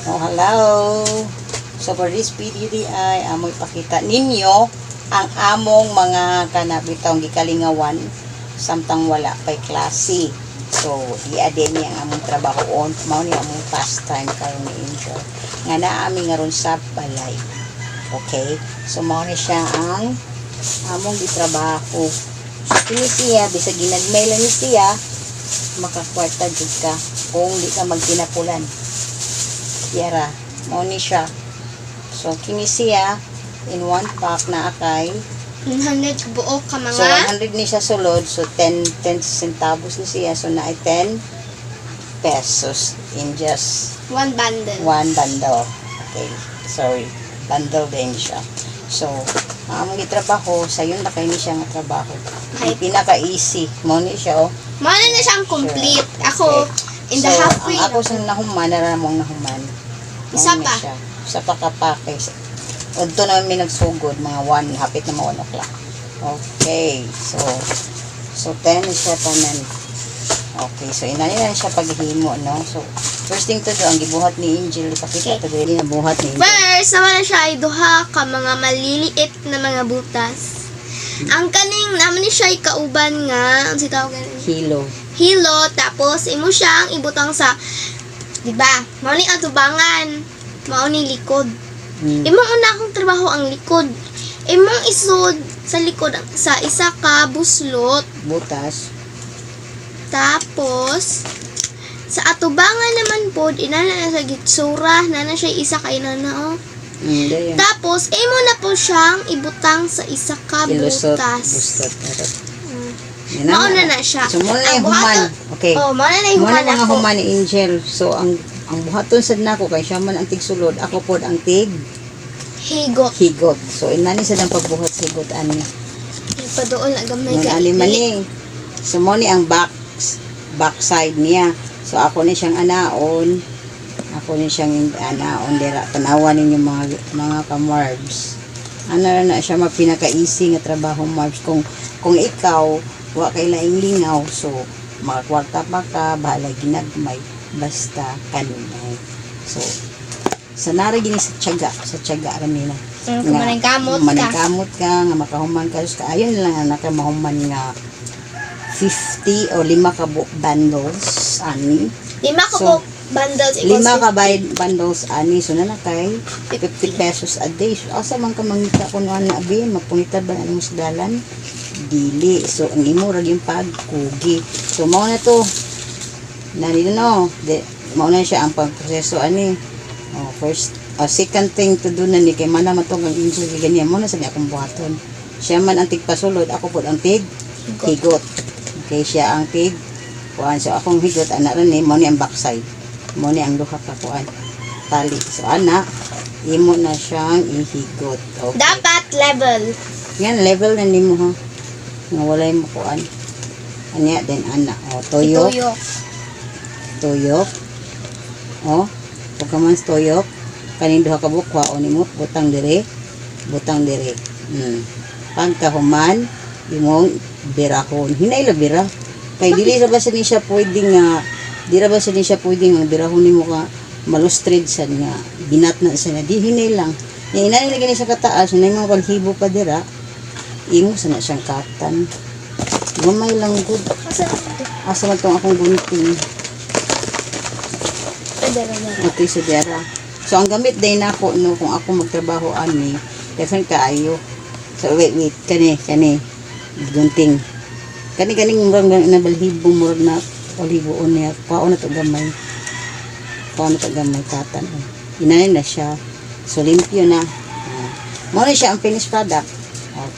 Oh, hello. So for this video di ay amoy pakita ninyo ang among mga kanabitong gikalingawan samtang wala pay klase. So di ade ni ang among trabahoon, mao ni among pastime karon ni Angel. Nga naami ngaron sa balay. Okay? So mao ni siya ang among gitrabaho. So kini siya bisag ginagmay lang ni siya makakwarta jud ka kung di ka magtinapulan. Yara, mo ni siya. So, kini siya in one pack na akay. 100 buo ka mga. So, 100 ni siya sulod. So, 10 centavos ni siya. So, na 10 pesos in just one bundle. one bundle. Okay. Sorry. Bundle din siya. So, ang gitrabaho, sa yun na kayo ni siya nga trabaho. Okay. Pinaka-easy. Mo ni siya, oh. Mano na siyang complete. Ako, Okay. in the So, halfway. ang ako sa nahuman, naramong nahuman. Isa Ano pa. siya? Isa pa kapake. Udto naman may nagsugod, mga 1, hapit na mga 1 o'clock. Okay. So 10 is siya tanan. Okay. So, inani na siya paghimo, no? So, first thing to do, ang gibuhat ni Angel, ipakita to din ang buhat ni Angel. First, naman na siya ay duha ka mga maliliit na mga butas. Ang kaning naman ni siya ay kauban nga, ang sitaw ganin? Kilo. Hilo, tapos imo siyang ibutang sa, di ba? Mao ni atubangan, mao ni likod. Imong una akong trabaho ang likod. Imong isod sa likod sa isa ka buslot. Butas. Tapos sa atubangan naman pod inana na sa gitsura na siya isa ka inana oh. Dayan. Tapos imo na po siyang ibutang sa isa ka Ilusot. butas. Bustot. Mauna na siya. So, muna Ang yung human. buhaton- Okay. Oh, mauna na yung Muna human mga ako. human ni Angel. So, ang buhaton sad nako kay siya man ang tigsulod. Ako pod ang tig Higot. higot. So, inani sa ng pagbuhat sa higot ani. Ipadoon na gamay Nung ka. alimani. So, mo ni ang backside niya. So, ako ni siyang anaon. Ako ni siyang anaon. Dira, tanawan ninyo mga ka-marbs. Ano na siya mapinaka-easy nga trabaho, marbs. Kung ikaw, wa kay laing lingaw, so, makakwarta pa ka, bahala ginagmay, basta kanunay. So, sanara gini sa tiyaga ramina. Kung manangkamot ka. Manangkamot ka, nga makahuman ka, so, ayun lang ang nakamahuman nga 50 o 5 ka bundles, ani. 5 ka So, po bundles equals 5 ka bundles, ani. So, na kay 50 pesos a day. So, asa man ka mangita kung ano abi, mapunita ba ang musdalan? Dili. So, ang imo ra yung pagkugi. So, mao na to. Narito no. Mao na siya ang pagproseso, ani. First, second thing to do na ni kay mana matong ang Angel ganyan mo na sa akong buhaton. Siya man ang tigpasulod, ako pod ang tig higot. Okay, siya ang tig kuan. So akong higot ana ron ni mo ni ang backside. Mo ni ang duha ka kuan tali. So ana imo na siyang ihigot. Okay. dapat level. Yan level na nimo ha. Nga walay mo kuan. Anya then ana tuyok. Ituyo. Tuyok. Pagka man tuyok, kanin duha ka bukwa o nimo butang dire. Pagkahuman, imong birahon. Hinay la bira. Kay dili ra ba sa ni siya pwedeng nga di ra ba sa ni siya pwedeng nga birahon nimo ka malustred sa nga binat na sa na di hinay lang. Yang inani lagi ni sa kataas, na mga palhibo pa dira. Imo sa na siyang katan. Gamay lang gud. Asa man tong akong gunting. Okay, so dira. So, ang gamit din ako, no, kung ako magtrabaho ani, different kaayo. So, wait, kani, gunting. Kani murag na balhibong, murag na oliboon niya. Paano na to gamay, katan. Inanin na siya. So, limpyo na. Muna siya ang finished product.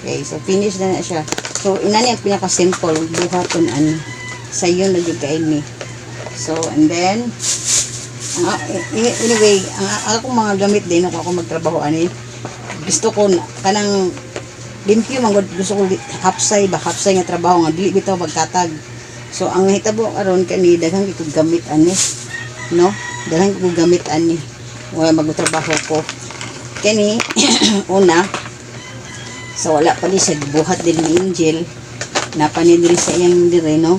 Okay, so, finished na siya. So, inani ang pinaka-simple, buhaton ani. Sa yun, nagigay ni. So, and then, anyway, ang akong mga gamit din ako magtrabaho ani. Gusto ko kanang limpyo man gusto ko hapsay nga trabaho nga dili bitaw magkatag. So ang hitabo aron kani daghang gid gamit ani, no? Daghang gid gamit ani. Wala magtrabaho ko. Kani una so wala pa ni sa buhat din ni Angel. Napanid rin sa iyang dire, no?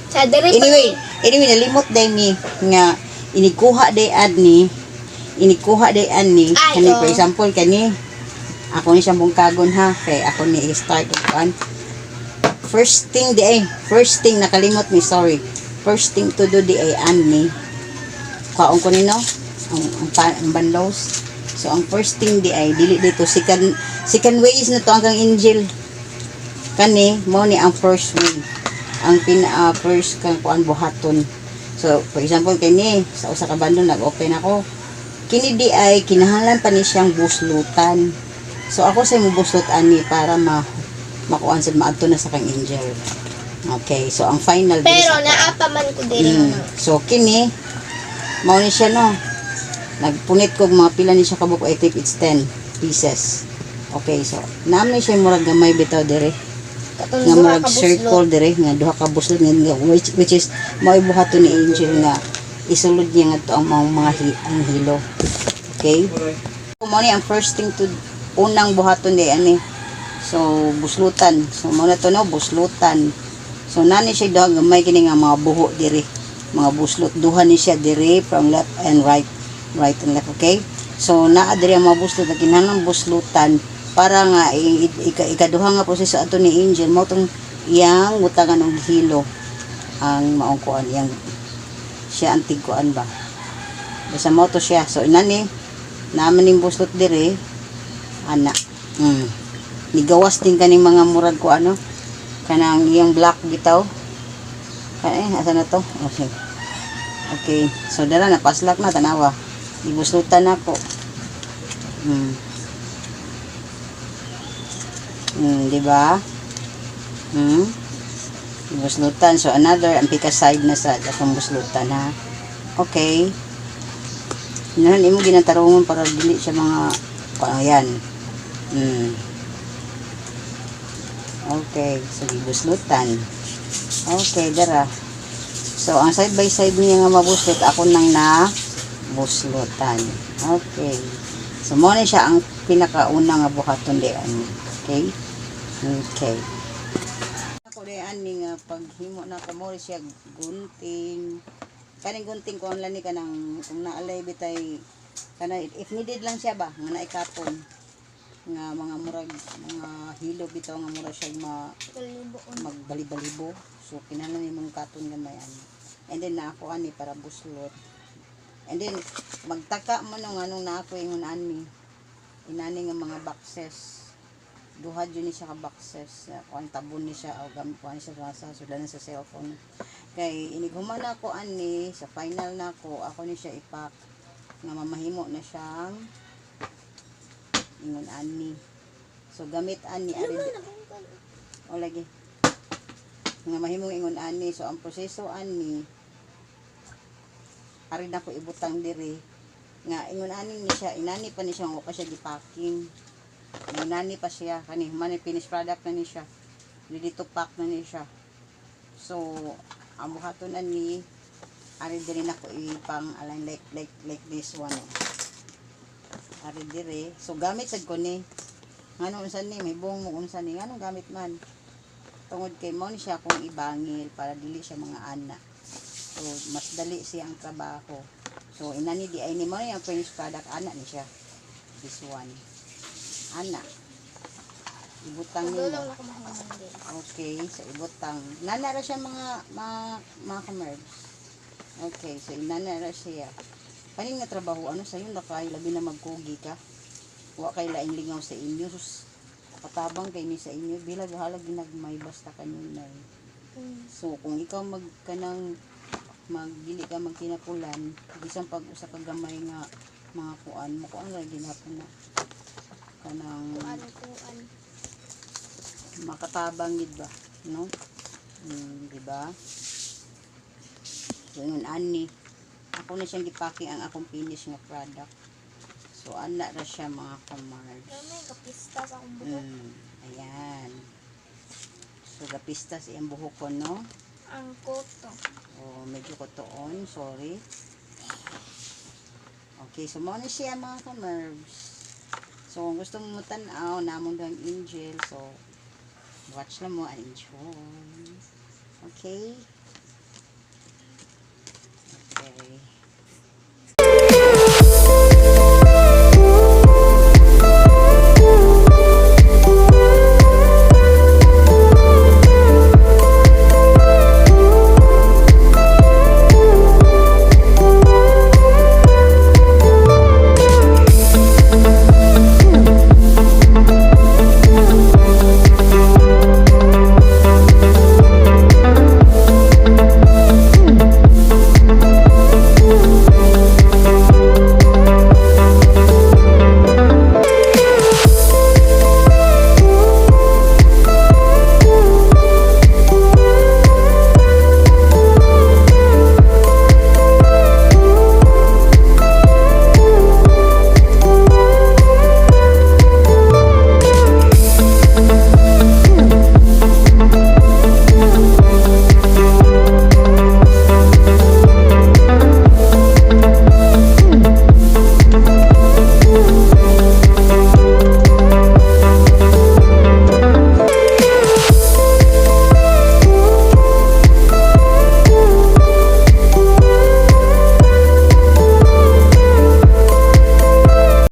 Sa diri Anyway, nalimot din ni nga inikuha day ani Ay, kani oo. for example kani ako ni siyang bungkagon ha kay ako ni i-start kan first thing nakalimot mi sorry first thing to do di ay ani kaon ko nino ang banlaws so ang first thing di ay dili dito second ways na to hanggang angel kani mo ni ang first way ang first kang kuan buhaton so for example kani sa usa ka bando nag-open ako kini di ay kinahanglan pa ni siyang buslutan so ako sa mo buslot ani para makuan sa maadto na sa kang angel okay so ang final Pero naapa man ko diri mo. so kini mao ni siya no nagpunit ko mga pila ni siya kabuko I think it's 10 pieces okay so naam ni siya murag gamay bitaw dire Katong nga duha murag ka circle buslot. dire nga duha ka buslot nga which is mao buhaton ni angel nga isulod niya nga to ang mga ang hilo okay mao ni ang first thing to unang buhaton di ani so buslutan so mao na to no buslutan so nani siya duha gamay kini nga mga buho dire mga buslot duha ni siya dire from left and right and left okay so naa dire ang mga buslot na kinahanglan buslutan para nga ikaduha nga proseso ato ni angel mao tong iyang butangan og hilo ang maong kuan iyang siya antig kuan ba basta mao to siya so inani naman ning buslot dire ana nigawas din kaning mga murag ko ano kanang iyang black bitaw asa na to okay so dala na paslak na tanawa ibuslutan ako di ba buslutan so another ang pika side na sa atong buslutan ha okay nahan imo ginatarungon para dili siya mga ayan okay so buslutan okay dara so ang side by side niya nga mabuslot ako nang na buslutan okay so mo na siya ang pinakauna nga buhaton diyan okay okay ako diyan ni nga paghimo na kamo siya gunting kaning gunting ko online ni kanang kung naalay bitay kana if needed lang siya ba nga naikapon nga mga murag mga hilo bitaw nga mura siya magbali-balibo so kinahanglan nimong katon gamay ani and then na ako ani para buslot and then magtaka mo nung anong na ako ingon ani inani nga mga boxes duha jud ni siya ka boxes kuan tabon ni siya o gamit kuan siya sa sudanan sa cellphone kay inighuman na ako ani sa final na ako ni siya ipak nga mamahimo na siyang ingon ani so gamit ani ari o lagi nga mahimong ingon ani so ang proseso ani ari na ko ibutang diri nga ingon ani ni siya inani pa ni siya nga pa siya gipacking inani pa siya kani man finished product na ni siya ready to pack na ni siya so ang buhaton ani ari diri na ko ipang align like this one ari diri so gamit sad ko ni nganong unsa ni may buong mo unsa ni nganong gamit man tungod kay mo ni siya kung ibangil para dili siya mga ana so mas dali siya ang trabaho so inani di ay ni mo yung finished product ana ni siya this one ana ibutang ni okay so ibutang nanara siya mga kamerbs okay so inanara siya kaning nga trabaho ano sayo na kay labi na magkugi ka wa kay laing lingaw sa inyo sus patabang kay ni sa inyo bilag halag ginagmay basta kanina so kung ikaw magkanang magdili ka magtinapulan bisan pag usa ka gamay nga mga kuan mo kuan ra ginapon na kanang makatabang gid ba no di ba so yun ani ako na siyang gipacking ang akong finish nga product so ana ra siya mga kamars may kapista sa akong buhok ayan so gapista sa iyang buhok ko no ang koto medyo kotoon sorry okay so muna siya mga kamarbs so kung gusto mo tanaw namong doang angel so watch na mo and enjoy okay